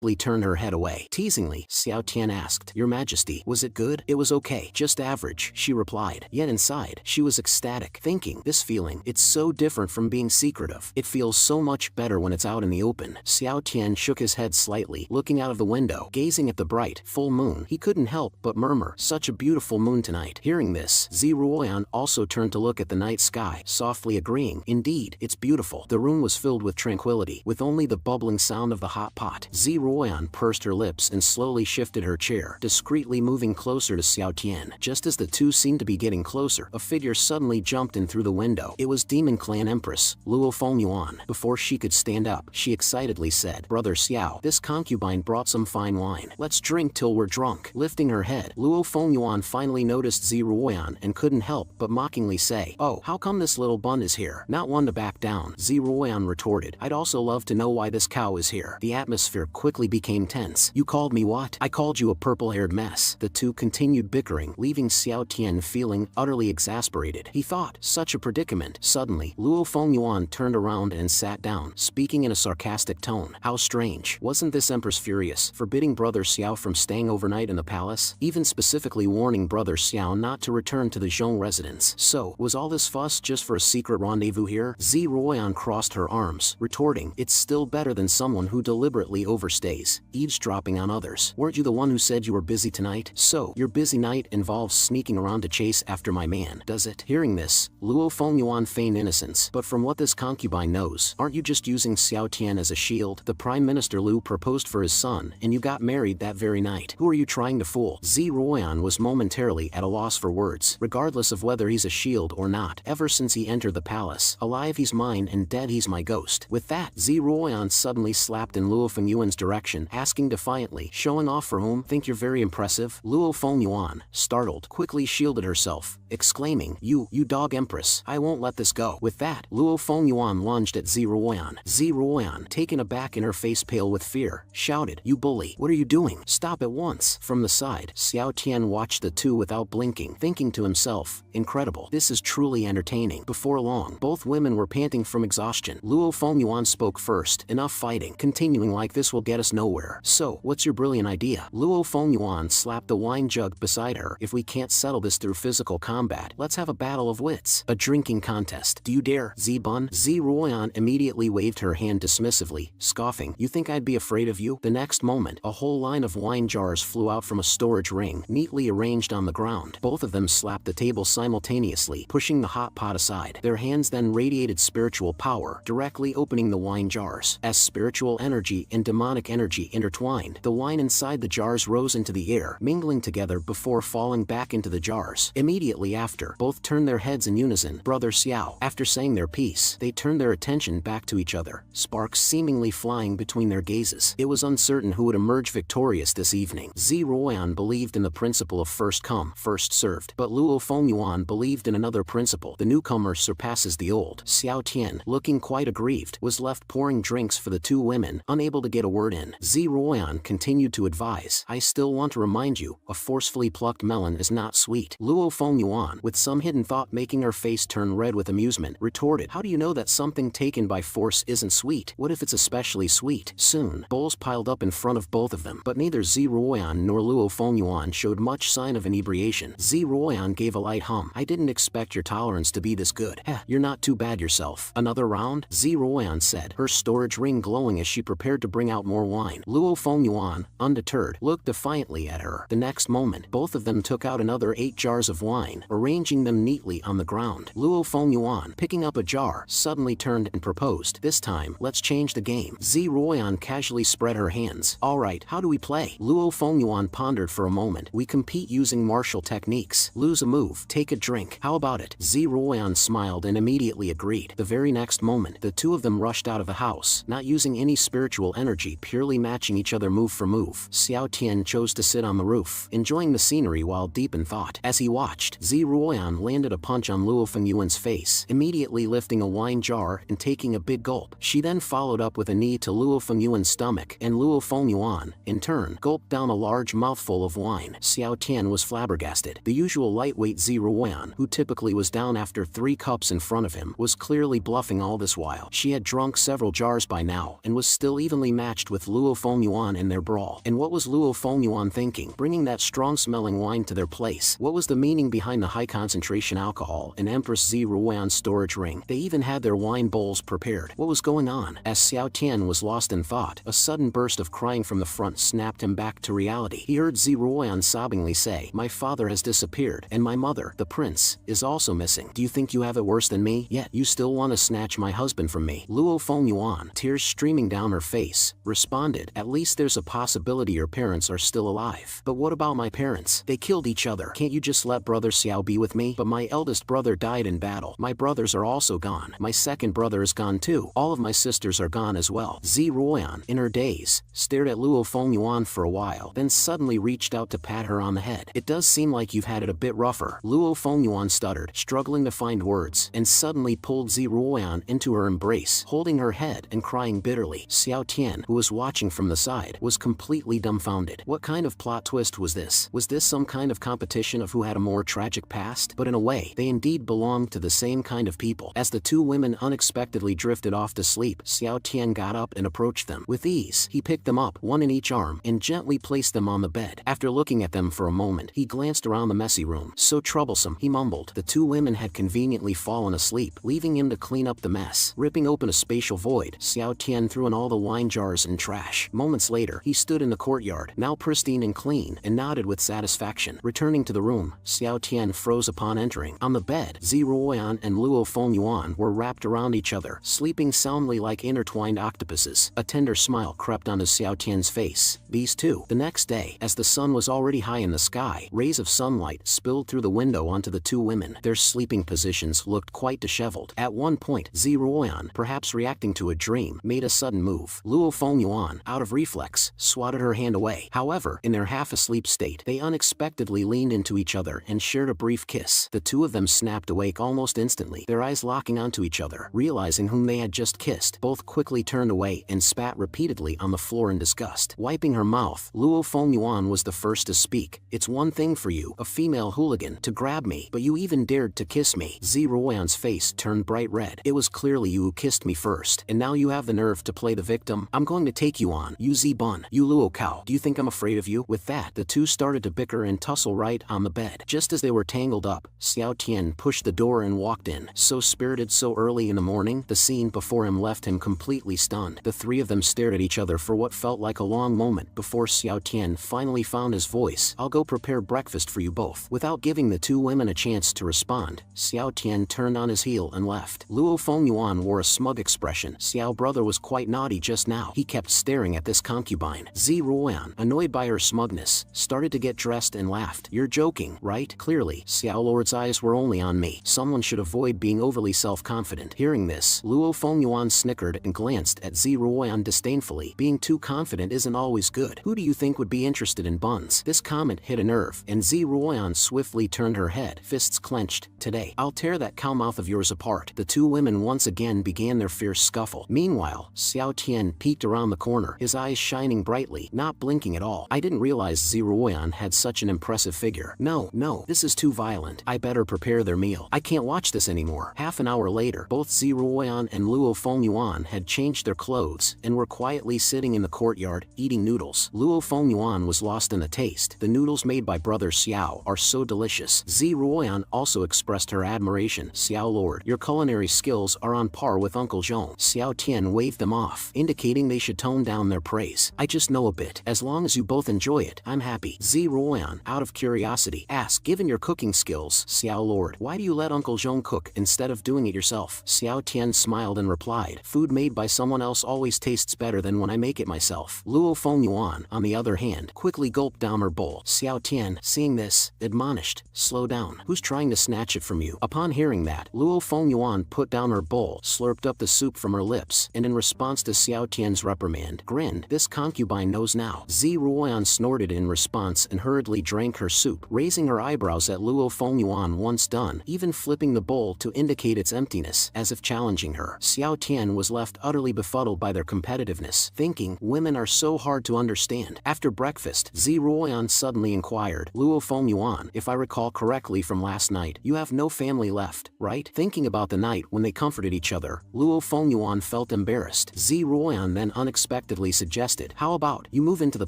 turned her head away. Teasingly, Xiao Tian asked, "Your Majesty, was it good?" "It was okay, just average," she replied. Yet inside, she was ecstatic, thinking, this feeling, it's so different from being secretive. It feels so much better when it's out in the open. Xiao Tian shook his head slightly, looking out of the window, gazing at the bright, full moon. He couldn't help but murmur, "Such a beautiful moon tonight." Hearing this, Ziruoyan also turned to look at the night sky, softly agreeing, "Indeed, it's beautiful." The room was filled with tranquility, with only the bubbling sound of the hot pot. Ziruoyan pursed her lips and slowly shifted her chair, discreetly moving closer to Xiao Tian. Just as the two seemed to be getting closer, a figure suddenly jumped in through the window. It was Demon Clan Empress, Luo Fengyuan. Before she could stand up, she excitedly said, "Brother Xiao, this concubine brought some fine wine. Let's drink till we're drunk." Lifting her head, Luo Fengyuan finally noticed Ziruoyan and couldn't help but mockingly say, "Oh, how come this little bun is here?" Not one to back down, Ziruoyan retorted, "I'd also love to know why this cow is here." The atmosphere quickly became tense. "You called me what?" "I called you a purple-haired mess." The two continued bickering, leaving Xiao Tian feeling utterly exasperated. He thought, such a predicament. Suddenly, Luo Fengyuan turned around and sat down, speaking in a sarcastic tone. How strange. Wasn't this Empress furious, forbidding Brother Xiao from staying overnight in the palace, even specifically warning Brother Xiao not to return to the Zhong residence? So, was all this fuss just for a secret rendezvous here? Ziruoyan crossed her arms, retorting, "It's still better than someone who deliberately overstays, eavesdropping on others. Weren't you the one who said you were busy tonight? So, your busy night involves sneaking around to chase after my man, does it?" Hearing this, Luo Fengyuan feigned innocence. "But from what this concubine knows, aren't you just using Xiao Tian as a shield? The Prime Minister Lu proposed for his son, and you got married that very night. Who are you trying to fool?" Ziruoyan was momentarily at a loss for words. Regardless of whether he's a shield or not, ever since he entered the palace, alive he's mine and dead he's my ghost. With that, Ziruoyan suddenly slapped in Luo Fengyuan's direction, asking defiantly, "Showing off for whom? Think you're very impressive?" Luo Fengyuan, startled, quickly shielded herself, exclaiming, You dog Empress, I won't let this go." With that, Luo Fengyuan lunged at Ziruoyan. Ziruoyan, taken aback and her face pale with fear, shouted, "You bully, what are you doing? Stop at once." From the side, Xiao Tian watched the two without blinking, thinking to himself, incredible, this is truly entertaining. Before long, both women were panting from exhaustion. Luo Fengyuan spoke first, "Enough fighting. Continuing like this will get us nowhere. So, what's your brilliant idea?" Luo Fengyuan slapped the wine jug beside her. "If we can't settle this through physical combat, let's have a battle of wits. A drinking contest. Do you dare, Zibun?" Ziruoyan immediately waved her hand dismissively, scoffing, "You think I'd be afraid of you?" The next moment, a whole line of wine jars flew out from a storage ring, neatly arranged on the ground. Both of them slapped the table simultaneously, pushing the hot pot aside. Their hands then radiated spiritual power, directly opening the wine jars. As spiritual energy and demonic energy intertwined, the wine inside the jars rose into the air, mingling together before falling back into the jars. Immediately after, both turned their heads in unison. Brother Xiao. After saying their piece, they turned their attention back to each other, sparks seemingly flying between their gazes. It was uncertain who would emerge victorious this evening. Ziruoyan believed in the principle of first come, first served, but Luo Fengyuan believed in another principle: the newcomer surpasses the old. Xiao Tian, looking quite aggrieved, was left pouring drinks for the two women, unable to get a word in. Ziruoyan continued to advise, "I still want to remind you, a forcefully plucked melon is not sweet." Luo Fengyuan, with some hidden thought making her face turn red with amusement, retorted, "How do you know that something taken by force isn't sweet? What if it's especially sweet?" Soon, bowls piled up in front of both of them, but neither Ziruoyan nor Luo Fengyuan showed much sign of inebriation. Ziruoyan gave a light hum. "I didn't expect your tolerance to be this good. Heh, you're not too bad yourself." "Another round?" Ziruoyan said, her storage ring glowing as she prepared to bring out more wine. Luo Fengyuan, undeterred, looked defiantly at her. The next moment, both of them took out another 8 jars of wine, arranging them neatly on the ground. Luo Fengyuan, picking up a jar, suddenly turned and proposed, "This time, let's change the game." Ziruoyan casually spread her hands. "Alright, how do we play?" Luo Fengyuan pondered for a moment. "We compete using martial techniques. Lose a move, take a drink. How about it?" Ziruoyan smiled and immediately agreed. The very next moment, the two of them rushed out of the house, not using any spiritual energy, purely matching each other move for move. Xiao Tian chose to sit on the roof, enjoying the scenery while deep in thought. As he watched, Ziruoyan landed a punch on Luo Fengyuan's face, immediately lifting a wine jar and taking a big gulp. She then followed up with a knee to Luo Fengyuan's stomach, and Luo Fengyuan, in turn, gulped down a large mouthful of wine. Xiao Tian was flabbergasted. The usual lightweight Ziruoyan, who typically was down after 3 cups in front of him, was clearly bluffing all this while. She had drunk several jars by now, and was still evenly matched with Luo Fengyuan in their brawl. And what was Luo Fengyuan thinking, bringing that strong-smelling wine to their place? What was the meaning behind the high-concentration alcohol in Empress Ziruan's storage ring? They even had their wine bowls prepared. What was going on? As Xiao Tian was lost in thought, a sudden burst of crying from the front snapped him back to reality. He heard Ziruan sobbingly say, "My father has disappeared, and my mother, the prince, is also missing. Do you think you have it worse than me? Yet you still want to snatch my husband from me?" Luo Fengyuan, tears streaming down her face, responded, "At least there's a possibility your parents are still alive. But what about my parents? They killed each other. Can't you just let brother Xiao be with me? But my eldest brother died in battle. My brothers are also gone. My second brother is gone too. All of my sisters are gone as well." Ziruan, in her daze, stared at Luo Fengyuan for a while, then suddenly reached out to pat her on the head. "It does seem like you've had it a bit rougher." Luo Fengyuan stuttered, struggling to find words, and suddenly pulled Ziruan into her embrace, holding her head and crying bitterly. Xiao Tian, who was watching from the side, was completely dumbfounded. What kind of plot twist was this? Was this some kind of competition of who had a more tragic past? But in a way, they indeed belonged to the same kind of people. As the two women unexpectedly drifted off to sleep, Xiao Tian got up and approached them. With ease, he picked them up, one in each arm, and gently placed them on the bed. After looking at them for a moment, he glanced around the messy room. "So troublesome," he mumbled. The two women had conveniently fallen asleep, leaving him to clean up the mess. Ripping open a spatial void, Xiao Tian threw in all the wine jars and trash. Moments later, he stood in the courtyard, now pristine and clean, and nodded with satisfaction. Returning to the room, Xiao Tian froze upon entering. On the bed, Ziruan and Luo Fengyuan were wrapped around each other, sleeping soundly like intertwined octopuses. A tender smile crept onto Xiao Tian's face. These two. The next day, as the sun was already high in the sky, rays of sunlight spilled through the window onto the two women. Their sleeping positions looked quite disheveled. At one point, Ziruan, perhaps reacting to a dream, made a sudden move. Luo Fengyuan, out of reflex, swatted her hand away. However, in their half-asleep state, they unexpectedly leaned into each other and shared a brief kiss. The two of them snapped awake almost instantly, their eyes locking onto each other. Realizing whom they had just kissed, both quickly turned away and spat repeatedly on the floor in disgust. Wiping her mouth, Luo Fengyuan was the first to speak. "It's one thing for you, a female hooligan, to grab me, but you even dared to kiss me." Ziruan's face turned bright red. "It was clearly you who kissed me first, and now you have the nerve to play the victim? I'm going to take you on, you Zibun, you Luo cow. Do you think I'm afraid of you?" With that, the two started to bicker and tussle right on the bed. Just as they were tangled up, Xiao Tian pushed the door and walked in. So spirited so early in the morning, the scene before him left him completely stunned. The three of them stared at each other for what felt like a long moment before Xiao Tian finally found his voice. "I'll go prepare breakfast for you both." Without giving the two women a chance to respond, Xiao Tian turned on his heel and left. Luo Fengyuan wore a smug expression. Xiao brother was quite naughty just now. He kept staring at this concubine. Ziruan, annoyed by her smugness, started to get dressed and laughed. "You're joking, right? Clearly, Xiao lord's eyes were only on me. Someone should avoid being overly self-confident." Hearing this, Luo Fengyuan snickered and glanced at Ziruan disdainfully. "Being too confident isn't always good. Who do you think would be interested in buns?" This comment hit a nerve, and Ziruan swiftly turned her head, fists clenched. "Today, I'll tear that cow mouth of yours apart." The two women once again began their fierce scuffle. Meanwhile, Xiao Tian peeked around the corner, his eyes shining brightly, not blinking at all. "I didn't realize Ziruan had such an impressive figure. No, this is too violent. I better prepare their meal. I can't watch this anymore." Half an hour later, both Ziruan and Luo Fengyuan had changed their clothes and were quietly sitting in the courtyard, eating noodles. Luo Fengyuan was lost in the taste. "The noodles made by brother Xiao are so delicious." Ziruan also expressed her admiration. "Xiao lord, your culinary skills are on par with Uncle Zhong." Xiao Tian waved them off, indicating they should tone down their praise. "I just know a bit. As long as you both enjoy it, I'm happy." Ziruan, out of curiosity, asked, "Given your cooking skills, Xiao lord, why do you let Uncle Zhong cook instead of doing it yourself?" Xiao Tian smiled and replied, "Food made by someone else always tastes better than when I make it myself." Luo Fengyuan, on the other hand, quickly gulped down her bowl. Xiao Tian, seeing this, admonished, "Slow down. Who's trying to snatch it from you?" Upon hearing that, Luo Fengyuan put down her bowl, slurped up the soup from her lips, and in response to Xiao Tian's reprimand, grinned. "This concubine knows now." Ziruan snorted in response and hurriedly drank her soup, raising her eyebrows at Luo Fengyuan once done, even flipping the bowl to indicate its emptiness, as if challenging her. Xiao Tian was left utterly befuddled by their competitiveness, thinking, women are so hard to understand. After breakfast, Ziruan suddenly inquired, "Luo Fengyuan, if I recall correctly from last night, you have no family left, right?" Thinking about the night when they comforted each other, Luo Fengyuan felt embarrassed. Ziruan then unexpectedly unexpectedly suggested, "How about you move into the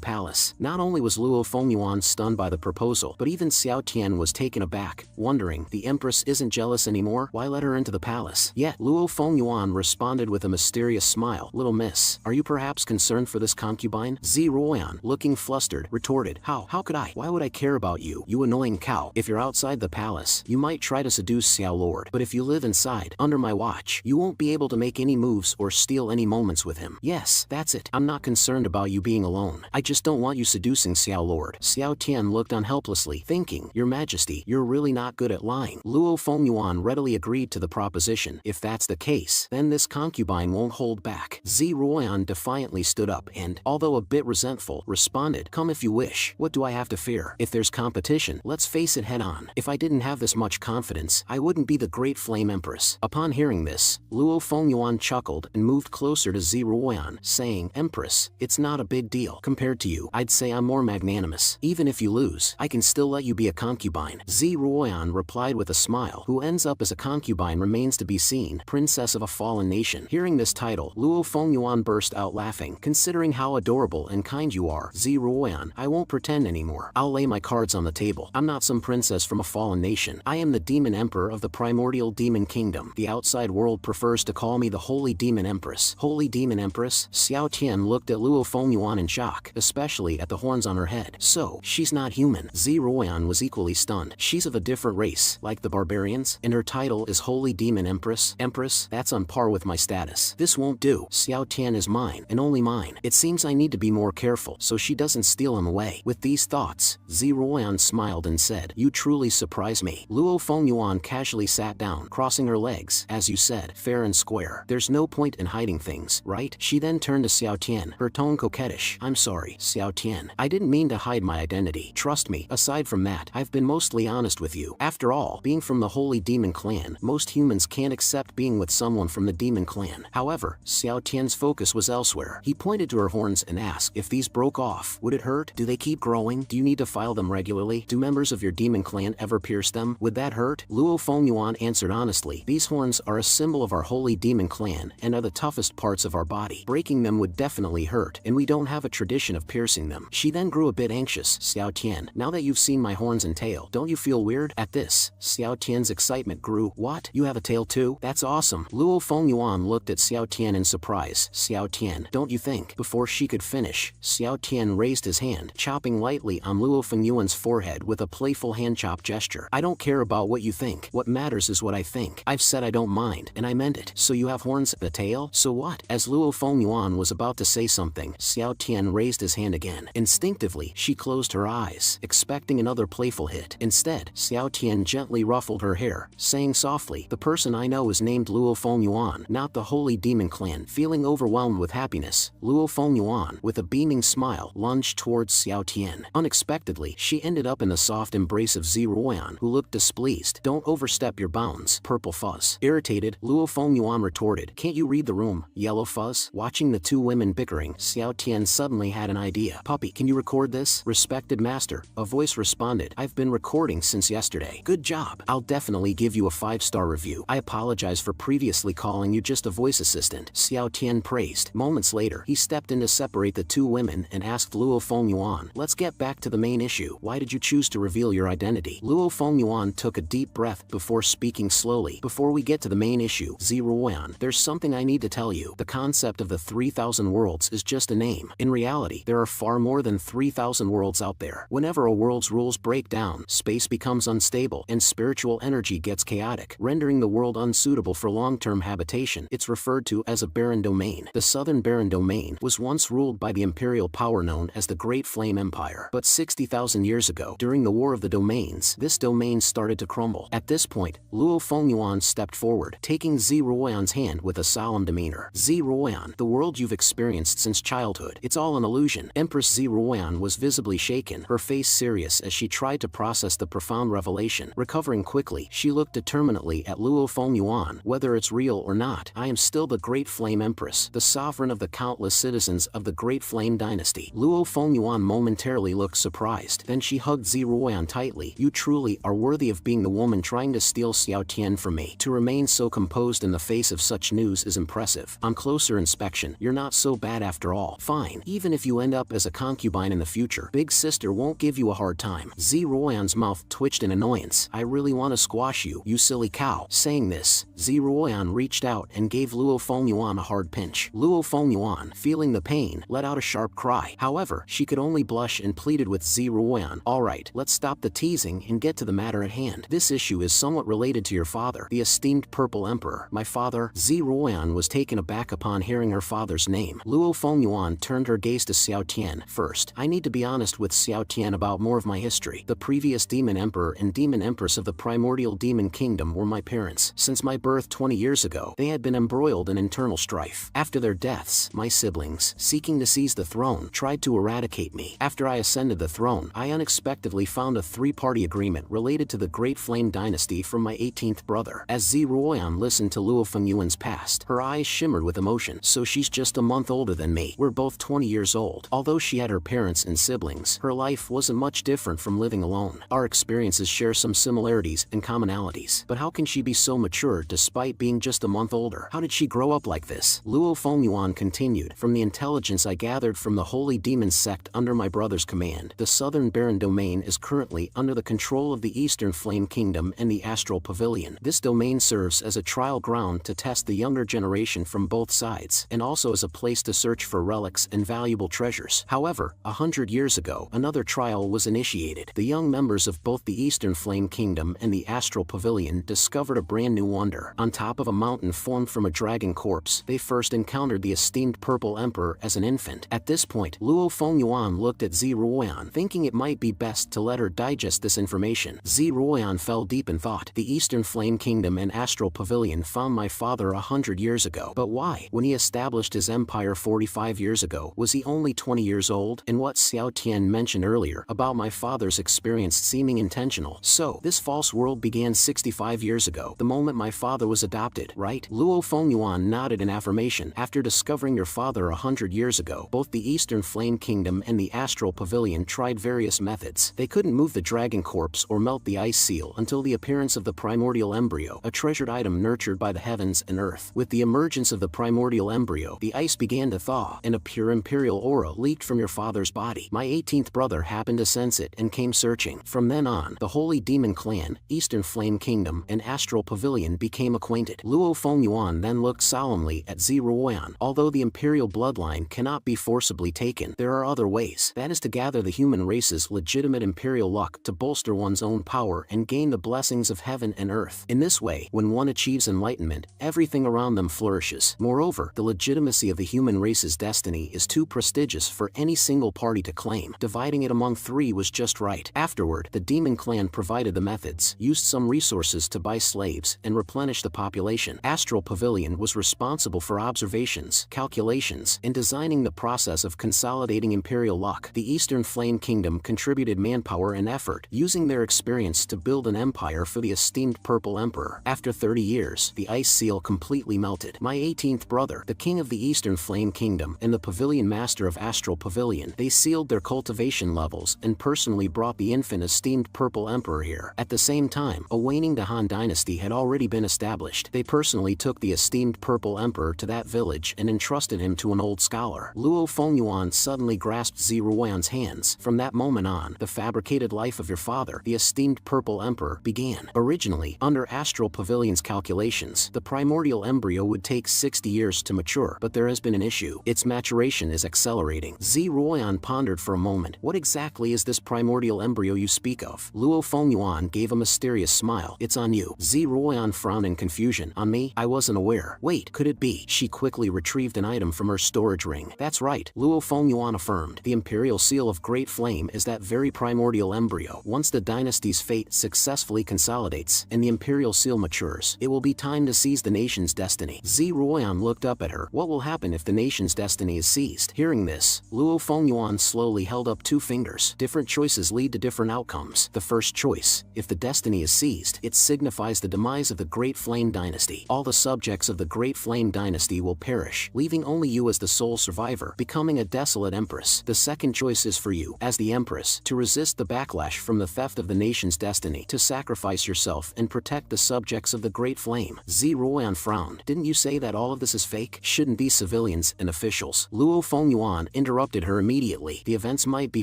palace?" Not only was Luo Fengyuan stunned by the proposal, but even Xiao Tian was taken aback, wondering, the empress isn't jealous anymore? Why let her into the palace? Yet, Luo Fengyuan responded with a mysterious smile, "Little miss, are you perhaps concerned for this concubine?" Ziruoyan, looking flustered, retorted, How could I? Why would I care about you, you annoying cow? If you're outside the palace, you might try to seduce Xiao Lord, but if you live inside, under my watch, you won't be able to make any moves or steal any moments with him." "Yes, that's it. I'm not concerned about you being alone. I just don't want you seducing Xiao Lord." Xiao Tian looked on helplessly, thinking, "Your Majesty, you're really not good at lying." Luo Fengyuan readily agreed to the proposition. "If that's the case, then this concubine won't hold back." Ziruoyan defiantly stood up and, although a bit resentful, responded, "Come if you wish. What do I have to fear? If there's competition, let's face it head on. If I didn't have this much confidence, I wouldn't be the great flame empress." Upon hearing this, Luo Fengyuan chuckled and moved closer to Ziruoyan, saying, "Empress, it's not a big deal. Compared to you, I'd say I'm more magnanimous. Even if you lose, I can still let you be a concubine." Ziruoyan replied with a smile, "Who ends up as a concubine remains to be seen, princess of a fallen nation." Hearing this title, Luo Fengyuan burst out laughing, "Considering how adorable and kind you are, Ziruoyan, I won't pretend anymore. I'll lay my cards on the table. I'm not some princess from a fallen nation. I am the demon emperor of the primordial demon kingdom. The outside world prefers to call me the holy demon empress." Holy demon empress? Xiao Tian looked at Luo Fengyuan in shock, especially at the horns on her head. "So, she's not human?" Ziruoyan was equally stunned. "She's of a different race, like the barbarians, and her title is holy demon empress." "Empress? That's on par with my status. This won't do. Xiao Tian is mine, and only mine. It seems I need to be more careful so she doesn't steal him away." With these thoughts, Ziruoyan smiled and said, "You truly surprise me." Luo Fengyuan casually sat down, crossing her legs. "As you said, fair and square. There's no point in hiding things, right?" She then turned to Xiao Tian, her tone coquettish. "I'm sorry, Xiao Tian. I didn't mean to hide my identity. Trust me, aside from that, I've been mostly honest with you. After all, being from the Holy Demon Clan, most humans can't accept being with someone from the Demon Clan." However, Xiao Tian's focus was elsewhere. He pointed to her horns and asked, "If these broke off, would it hurt? Do they keep growing? Do you need to file them regularly? Do members of your demon clan ever pierce them? Would that hurt?" Luo Fengyuan answered honestly, "These horns are a symbol of our holy demon clan and are the toughest parts of our body. Breaking them would definitely hurt, and we don't have a tradition of piercing them." She then grew a bit anxious. "Xiao Tian, now that you've seen my horns and tail, don't you feel weird?" At this, Xiao Tian's excitement grew. "What? You have a tail too? That's awesome." Luo Fengyuan looked at Xiao Tian in surprise. "Xiao Tian, don't you think?" Before she could finish, Xiao Tian raised his hand, chopping lightly on Luo Fengyuan's forehead with a playful hand chop gesture. "I don't care about what you think. What matters is what I think. I've said I don't mind, and I meant it. So you have horns, the tail? So what?" As Luo Fengyuan was about to say something, Xiao Tian raised his hand again. Instinctively, she closed her eyes, expecting another playful hit. Instead, Xiao Tian gently ruffled her hair, saying softly, "The person I know is named Luo Fengyuan, not the Holy Demon Clan." Feeling overwhelmed with happiness, Luo Fengyuan, with a beaming smile, lunged towards Xiao Tian. Unexpectedly, she ended up in the soft embrace of Ziruoyan, who looked displeased. "Don't overstep your bounds, Purple Fuzz." Irritated, Luo Fengyuan retorted, "Can't you read the room, Yellow Fuzz?" Watching the two women bickering, Xiao Tian suddenly had an idea. "Puppy, can you record this?" "Respected master," a voice responded. "I've been recording since yesterday." "Good job. I'll definitely give you a 5-star review. I apologize for previously calling you just a voice assistant," Xiao Tian praised. Moments later, he stepped in to separate the two women and asked Luo Fengyuan, "Let's get back to the main issue. Why did you choose to reveal your identity?" Luo Fengyuan took a deep breath before speaking slowly. "Before we get to the main issue, Ziruoyan, there's something I need to tell you. The concept of the 3,000 worlds is just a name. In reality, there are far more than 3,000 worlds out there. Whenever a world's rules break down, space becomes unstable and spiritual energy gets chaotic, rendering the world unsuitable for long-term habitation. It's referred to as a barren domain. The southern barren domain was once ruled by the imperial power known as the Great Flame Empire. But 60,000 years ago, during the War of the Domains, this domain started to crumble. At this point, Luo Fengyuan stepped forward, taking Ziruoyan's hand with a solemn demeanor. "Ziruoyan, the world you've experienced since childhood, it's all an illusion." Empress Ziruoyan was visibly shaken, her face serious as she tried to process the profound revelation. Recovering quickly, she looked determinedly at Luo Fengyuan. "Whether it's real or not, I am still the Great Flame Empress, the sovereign of the countless citizens of the Great Flame Dynasty." Luo Fengyuan momentarily looked surprised. Then she hugged Ziruoyan tightly. "You truly are worthy of being the woman trying to steal Xiao Tian from me. To remain so composed in the face of such news is impressive. On closer inspection, you're not so bad after all. Fine, even if you end up as a concubine in the future, big sister won't give you a hard time. Zeroyan's mouth twitched in annoyance. I really want to squash you, you silly cow. Saying this, Zeroyan reached out and gave Luo Fengyuan a hard pinch. Luo Fengyuan, feeling the pain, let out a sharp cry. However, she could only blush and pleaded with Zeroyan. Alright, let's stop the teasing and get to the matter at hand. This issue is somewhat related to your father, the esteemed Purple Emperor. My father? Zeroyan was taken aback upon hearing her father's name. Luo Fengyuan turned her gaze to Xiao Tian. First, I need to be honest with Xiao Tian about more of my history. The previous Demon Emperor and Demon Empress of the primordial demon kingdom were my parents. Since my birth 20 years ago, they had been embroiled in internal strife. After their deaths, my siblings, seeking to seize the throne, tried to eradicate me. After I ascended the throne, I unexpectedly found a three-party agreement related to the Great Flame Dynasty from my 18th brother. As Zeroyan listened to Luo Fengyuan's past, her eyes shimmered with emotion. So she's just a month older than me. We're both 20 years old. Although she had her parents and siblings, her life wasn't much different from living alone. Our experiences share some similarities and commonalities. But how can she be so mature despite being just a month older? How did she grow up like this? Luo Fengyuan continued. From the intelligence I gathered from the Holy Demon sect under my brother's command, the Southern Barren Domain is currently under the control of the Eastern Flame Kingdom and the Astral Pavilion. This domain serves as a trial ground to test the younger generation from both sides, and also as a place to search for relics and valuable treasures. However, 100 years ago, another trial was initiated. The young members of both the Eastern Flame Kingdom and the Astral Pavilion discovered a brand new wonder. On top of a mountain formed from a dragon corpse, they first encountered the esteemed Purple Emperor as an infant. At this point, Luo Fengyuan looked at Zeroyan, thinking it might be best to let her digest this information. Zeroyan fell deep in thought. The Eastern Flame Kingdom and Astral Pavilion found my father 100 years ago. But why? When he established his empire 45 years ago, was he only 20 years old? And what Xiao Tian mentioned earlier about my father's experience seeming intentional. So, this false world began 65 years ago, the moment my father was adopted, right? Luo Fengyuan nodded in affirmation. After discovering your father 100 years ago, both the Eastern Flame Kingdom and the Astral Pavilion tried various methods. They couldn't move the dragon corpse or melt the ice seal until the appearance of the primordial embryo, a treasured item nurtured by the heavens and earth. With the emergence of the primordial embryo, the ice began to thaw, and a pure imperial aura leaked from your father's body. My 18th brother happened to sense it and came searching. From then on, the Holy Demon Clan, Eastern Flame Kingdom, and Astral Pavilion became acquainted. Luo Fengyuan then looked solemnly at Zeroyan. Although the imperial bloodline cannot be forcibly taken, there are other ways. That is to gather the human race's legitimate imperial luck to bolster one's own power and gain the blessings of heaven and earth. In this way, when one achieves enlightenment, everything around them flourishes. Moreover, the legitimacy of the human race's destiny is too prestigious for any single party to claim. Dividing it among three was just right. Afterward, the Demon Clan provided the methods, used some resources to buy slaves, and replenish the population. Astral Pavilion was responsible for observations, calculations, and designing the process of consolidating imperial luck. The Eastern Flame Kingdom contributed manpower and effort, using their experience to build an empire for the esteemed Purple Emperor. After 30 years, the ice seal completely melted. My 18th brother, the king of the Eastern Flame Kingdom and the pavilion master of Astral Pavilion, they sealed their cultivation levels and personally brought the infant esteemed Purple Emperor here. At the same time, a waning Han dynasty had already been established. They personally took the esteemed Purple Emperor to that village and entrusted him to an old scholar. Luo Fengyuan suddenly grasped Zeroyan's hands. From that moment on, the fabricated life of your father, the esteemed Purple Emperor, began. Originally, under Astral Pavilion's calculations, the primordial embryo would take 60 years to mature, but there has been an issue. Its maturation is accelerating. Zeroyan pondered for a moment. What exactly is this primordial embryo you speak of? Luo Fengyuan gave a mysterious smile. It's on you. Zeroyan frowned in confusion. On me? I wasn't aware. Wait, could it be? She quickly retrieved an item from her storage ring. That's right, Luo Fengyuan affirmed. The imperial seal of Great Flame is that very primordial embryo. Once the dynasty's fate successfully consolidates and the imperial seal matures, it will be time to seize the nation's destiny. Zeroyan looked up at her. What will happen if the nation's destiny is seized? Hearing this, Luo Fengyuan slowly held up two fingers. Different choices lead to different outcomes. The first choice, if the destiny is seized, it signifies the demise of the Great Flame Dynasty. All the subjects of the Great Flame Dynasty will perish, leaving only you as the sole survivor, becoming a desolate empress. The second choice is for you, as the empress, to resist the backlash from the theft of the nation's destiny, to sacrifice yourself and protect the subjects of the Great Flame. Zeroyan frowned. Didn't you say that all of this is fake? Shouldn't these civilians civilians and officials. Luo Fengyuan interrupted her immediately. The events might be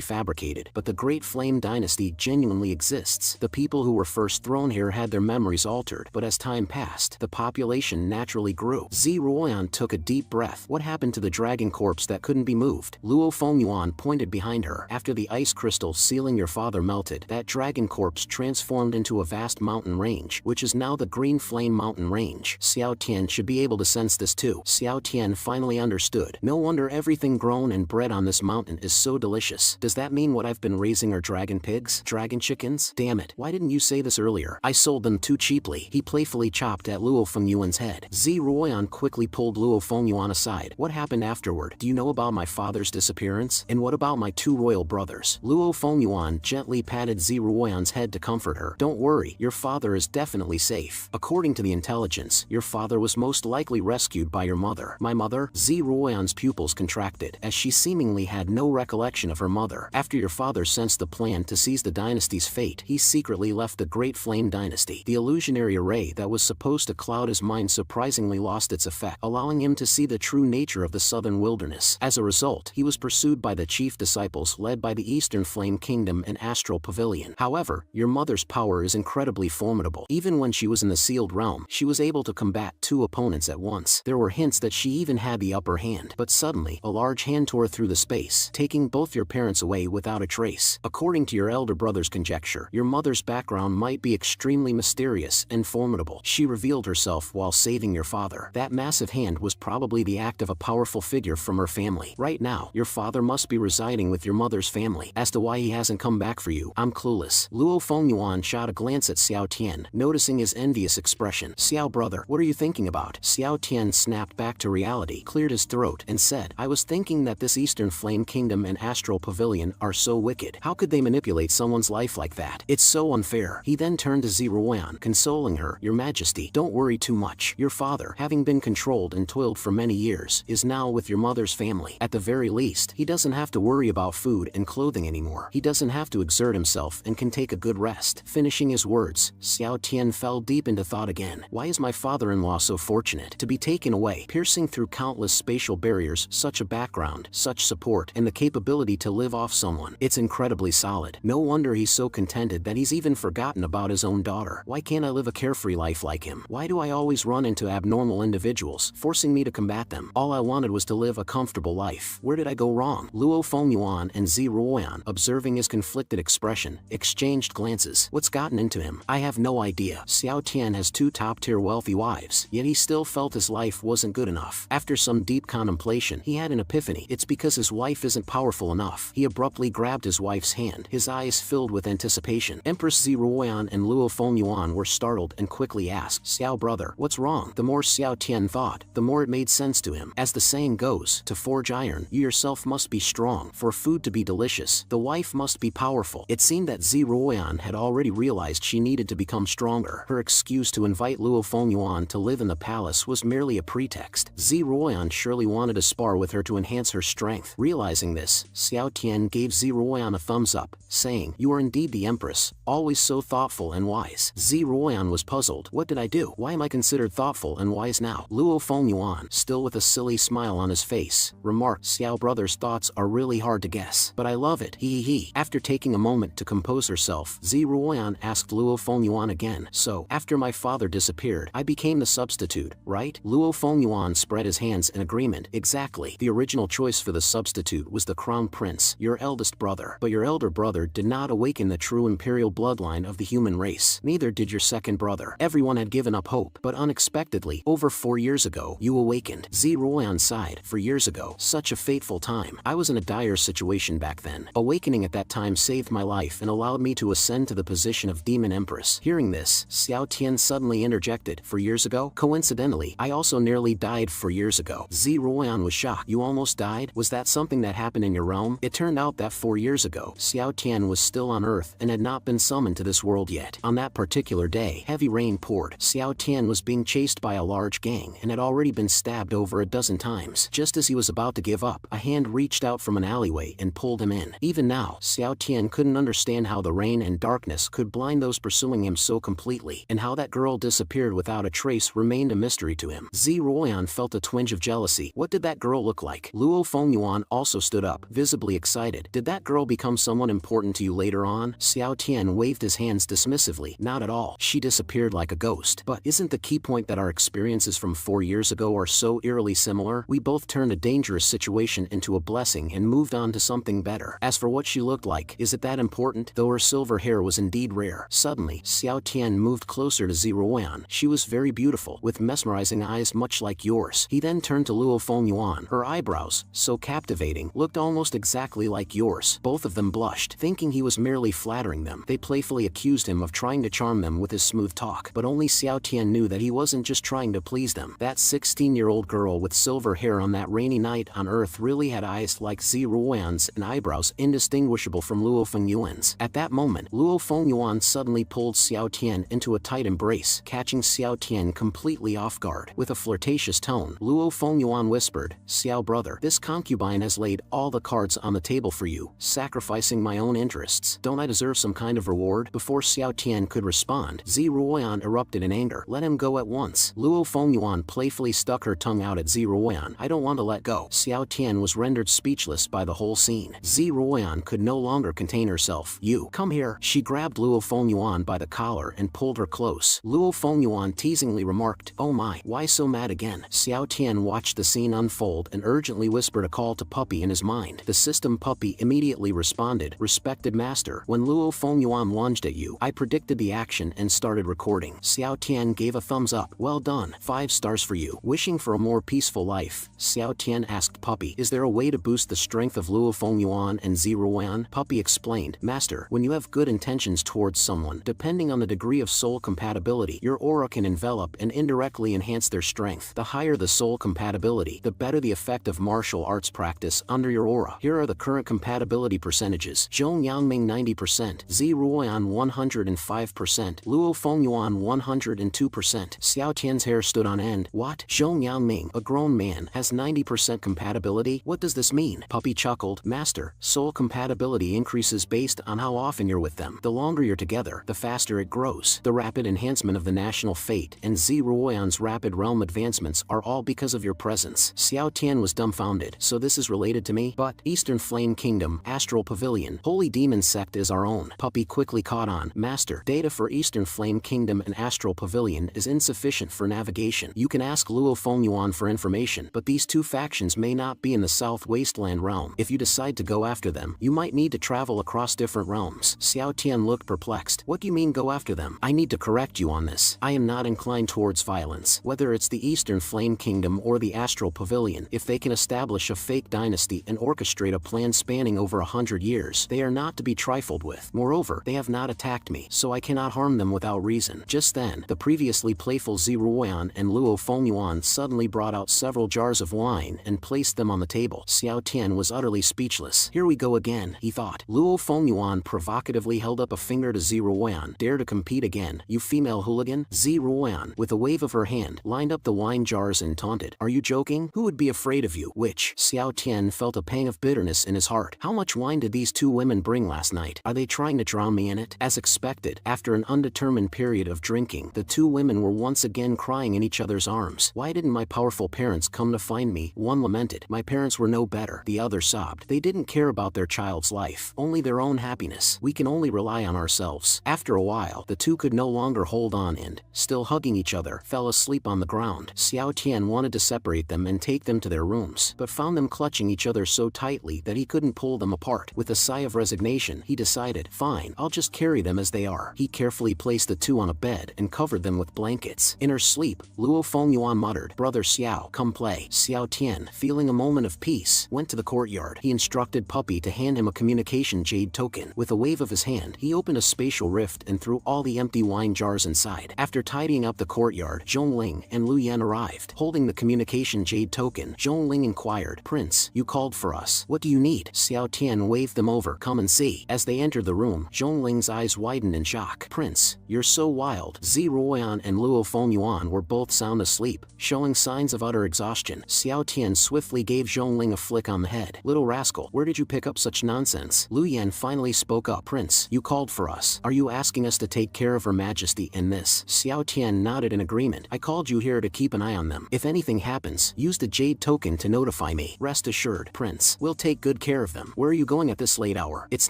fabricated, but the Great Flame Dynasty genuinely exists. The people who were first thrown here had their memories altered, but as time passed, the population naturally grew. Ziruoyan took a deep breath. What happened to the dragon corpse that couldn't be moved? Luo Fengyuan pointed behind her. After the ice crystal sealing your father melted, that dragon corpse transformed into a vast mountain range, which is now the Green Flame Mountain Range. Xiao Tian should be able to sense this too. Xiao Tian finally understood. No wonder everything grown and bred on this mountain is so delicious. Does that mean what I've been raising are dragon pigs? Dragon chickens? Damn it, why didn't you say this earlier? I sold them too cheaply. He playfully chopped at Luo Fengyuan's head. Ziruoyan quickly pulled Luo Fengyuan aside. What happened afterward? Do you know about my father's disappearance? And what about my two royal brothers? Luo Fengyuan gently patted Ziruoyan's head to comfort her. Don't worry, your father is definitely safe. According to the intelligence, your father was most likely rescued by your mother. My mother? Ziruoyan's pupils contracted, as she seemingly had no recollection of her mother. After your father sensed the plan to seize the dynasty's fate, he secretly left the Great Flame Dynasty. The illusionary array that was supposed to cloud his mind surprisingly lost its effect, allowing him to see the true nature of the southern wilderness. As a result, he was pursued by the chief disciples led by the Eastern Flame Kingdom and Astral Pavilion. However, your mother's power is incredibly formidable. Even when she was in the sealed realm, she was able to combat two opponents at once. There were hints that she even had the upper hand. But suddenly, a large hand tore through the space, taking both your parents away without a trace. According to your elder brother's conjecture, your mother's background might be extremely mysterious and formidable. She revealed herself while saving your father. That massive hand was probably the act of a powerful figure from her family. Right now, your father must be residing with your mother's family. As to why he hasn't come back for you, I'm clueless. Luo Fengyuan shot a glance at Xiao Tian, noticing his envious expression. Xiao brother, what are you thinking about? Xiao Tian snapped back to reality, cleared his throat, and said, I was thinking that this Eastern Flame Kingdom and Astral Pavilion are so wicked. How could they manipulate someone's life like that? It's so unfair. He then turned to Ziruoyan, consoling her. Your Majesty, don't worry too much. Your father, having been controlled and toiled for many years, is now with your mother's family. At the very least, he doesn't have to worry about food and clothing anymore. He doesn't have to exert himself and can take a good rest. Finishing his words, Xiao Tian fell deep into thought again. Why is my father-in-law so fortunate to be taken away, piercing through countless spatial barriers, such a background, such support, and the capability to live off someone? It's incredibly solid. No wonder he's so contented that he's even forgotten about his own daughter. Why can't I live a carefree life like him? Why do I always run into abnormal individuals, forcing me to combat them? All I wanted was to live a comfortable life. Where did I go wrong? Luo Fengyuan and Ziruoyan, observing his conflicted expression, exchanged glances. What's gotten into him? I have no idea. Xiao Tian has two top-tier wealthy wives, yet he still felt his life wasn't good enough. After some deep contemplation, he had an epiphany. It's because his wife isn't powerful enough. He abruptly grabbed his wife's hand, his eyes filled with anticipation. Empress Ziruoyan and Luo Fengyuan were startled and quickly asked, Xiao brother, what's wrong? The more Xiao Tian thought, the more it made sense to him. As the saying goes, to forge iron, you yourself must be strong. For food to be delicious, the wife must be powerful. It seemed that Ziruoyan had already realized she needed to become stronger. Her excuse to invite Luo Fengyuan to live in the palace was merely a pretext. Ziruoyan surely wanted to spar with her to enhance her strength. Realizing this, Xiao Tian gave Ziruoyan a thumbs up, saying, You are indeed the Empress, always so thoughtful and wise. Ziruoyan was puzzled. What did I do? Why am I considered thoughtful and wise now? Luo Fengyuan, still with a silly smile on his face, remarked, Xiao brother's thoughts are really hard to guess, but I love it. He. After taking a moment to compose herself, Ziruoyan asked Luo Fengyuan again, So, after my father disappeared, I became the substitute, right? Luo Fengyuan spread his hands in agreement. Exactly. The original choice for the substitute was the crown prince, your eldest brother. But your elder brother did not awaken the true imperial bloodline of the human race. Neither did your second brother. Everyone had given up hope, but unexpectedly, over 4 years ago, you awakened. Ziruoyan sighed. 4 years ago, such a fateful time. I was in a dire situation back then. Awakening at that time saved my life and allowed me to ascend to the position of Demon Empress. Hearing this, Xiao Tian suddenly interjected, 4 years ago? Coincidentally, I also nearly died 4 years ago. Ziruoyan was shocked. You almost died? Was that something that happened in your realm? It turned out that 4 years ago, Xiao Tian was still on Earth and had not been summoned to this world yet. On that particular day, heavy rain poured. Xiao Tian was being chased by a large gang and had already been stabbed over a dozen times. Just as he was about to give up, a hand reached out from an alleyway and pulled him in. Even now, Xiao Tian couldn't understand how the rain and darkness could blind those pursuing him so completely, and how that girl disappeared without a trace remained a mystery to him. Ziruoyan felt a twinge of jealousy. What did that girl look like? Luo Fengyuan also stood up, visibly excited. Did that girl become someone important to you later on? Xiao Tian waved his hands dismissively. Not at all. She disappeared like a ghost. But isn't the key point that our experiences from 4 years ago are so eerily similar? We both turned a dangerous situation into a blessing and moved on to something better. As for what she looked like, is it that important? Though her silver hair was indeed rare. Suddenly, Xiao Tian moved closer to Ziruan. She was very beautiful, with mesmerizing eyes much like yours. He then turned to Luo Fengyuan. Her eyebrows, so captivating, looked almost exactly like yours. Both of them blushed, thinking he was merely flattering them. They playfully accused him of trying to charm them with his smooth talk. But only Xiao Tian knew that he wasn't just trying to please them. That 16-year-old girl with silver hair on that rainy night on Earth really had eyes like Ziruan's and eyebrows indistinguishable from Luo Fengyuan's. At that moment, Luo Fengyuan suddenly pulled Xiao Tian into a tight embrace, catching Xiao Tian completely off guard. With a flirtatious tone, Luo Fengyuan whispered, "Xiao brother, this concubine has laid all the cards on the table for you, sacrificing my own interests. Don't I deserve some kind of reward?" Before Xiao Tian could respond, Ziruan erupted in anger. "Let him go at once." Luo Fengyuan playfully stuck her tongue out at Ziruan. "I don't want to let go." Xiao Tian was rendered speechless by the whole scene. Ziruan could no longer contain herself. "You, come here." She grabbed Luo Fengyuan by the collar and pulled her close. Luo Fengyuan teasingly remarked, "Oh my, why so mad again?" Xiao Tian watched the scene unfold and urgently whispered a call to Puppy in his mind. The system Puppy immediately responded, "Respected master, when Luo Fengyuan lunged at you, I predicted the action and started recording." Xiao Tian gave a thumbs up. "Well done, 5 stars for you." Wishing for a more peaceful life, Xiao Tian asked Puppy, "Is there a way to boost the strength of Luo Fengyuan and Ziruan?" Puppy explained, "Master, when you have good intentions towards someone, depending on the degree of soul compatibility, your aura can envelop and indirectly enhance their strength. The higher the soul compatibility, the better the effect of martial arts practice under your aura. Here are the current compatibility percentages: Zhong Yangming 90%, Ziruan 105%, Luo Fengyuan 102%. Xiao Tian's hair stood on end. "What? Zhong Yangming, a grown man, has 90% compatibility? What does this mean?" Puppy chuckled, "Master, soul compatibility increases based on how often you're with them. The longer you're together, the faster it grows. The rapid enhancement of the national fate and Ziruan's rapid realm advancements are all because of your presence." Xiao Tian was dumbfounded. "So this is related to me? But Eastern Flame Kingdom, Astral Pavilion, Holy Demon Sect is our own." Puppy quickly caught on. "Master, data for Eastern Flame Kingdom and Astral Pavilion is insufficient for navigation. You can ask Luo Fengyuan for information, but these two factions may not be in the South Wasteland realm. If you decide to go after them, you might need to travel across different realms." Xiao Tian looked perplexed. "What do you mean go after them? I need to correct you on this. I am not inclined towards violence. Whether it's the Eastern Flame Kingdom or the Astral Pavilion, if they can establish a fake dynasty and orchestrate a plan spanning over 100 years, they are not to be trifled with. Moreover, they have not attacked me, so I cannot harm them without reason." Just then, the previously playful Ziruan and Luo Fengyuan suddenly brought out several jars of wine and placed them on the table. Xiao Tian was utterly speechless. "Here we go again," he thought. Luo Fengyuan provocatively held up a finger to Ziruan. "Dare to compete again, you female hooligan?" Ziruan, with a wave of her hand, lined up the wine jars and taunted, "Are you joking? Who would be afraid of you?" Which? Xiao Tian felt a pang of bitterness in his heart. How much wine did these two women bring last night? Are they trying to drown me in it? As expected, after an undetermined period of drinking, the two women were once again crying in each other's arms. "Why didn't my powerful parents come to find me?" One lamented. "My parents were no better." The other sobbed. "They didn't care about their child's life, only their own happiness. We can only rely on ourselves." After a while, the two could no longer hold on and, still hugging each other, fell asleep on the ground. Xiao Tian wanted to separate them and take them to their rooms, but found them clutching each other so tightly that he couldn't pull them apart. With a sigh of resignation, he decided, "Fine, I'll just carry them as they are." He carefully placed the two on a bed and covered them with blankets. In her sleep, Luo Fengyuan muttered, "Brother Xiao, come play." Xiao Tian, feeling a moment of peace, went to the courtyard. He instructed Puppy to hand him a communication jade token. With a wave of his hand, he opened a spatial rift and threw all the empty wine jars inside. After tidying up the courtyard, Zhongling and Lu Yan arrived. Holding the communication jade token, Zhongling inquired, "Prince, you called for us. What do you need?" Xiao Tian waved them over. "Come and see." As they entered the room, Zhongling's eyes widened in shock. "Prince, you're so wild." Ziruan and Luo Fengyuan were both sound asleep, showing signs of utter exhaustion. Xiao Tian swiftly gave Zhongling a flick on the head. "Little rascal, where did you pick up such nonsense?" Lu Yan finally spoke up. "Prince, you called for us. Are you asking us to take care of Her Majesty and this?" Xiao Tian nodded in agreement. "I called you here to keep an eye on them. If anything happens happens, use the jade token to notify me. Rest assured, Prince, we'll take good care of them. Where are you going at this late hour? It's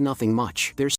nothing much. There's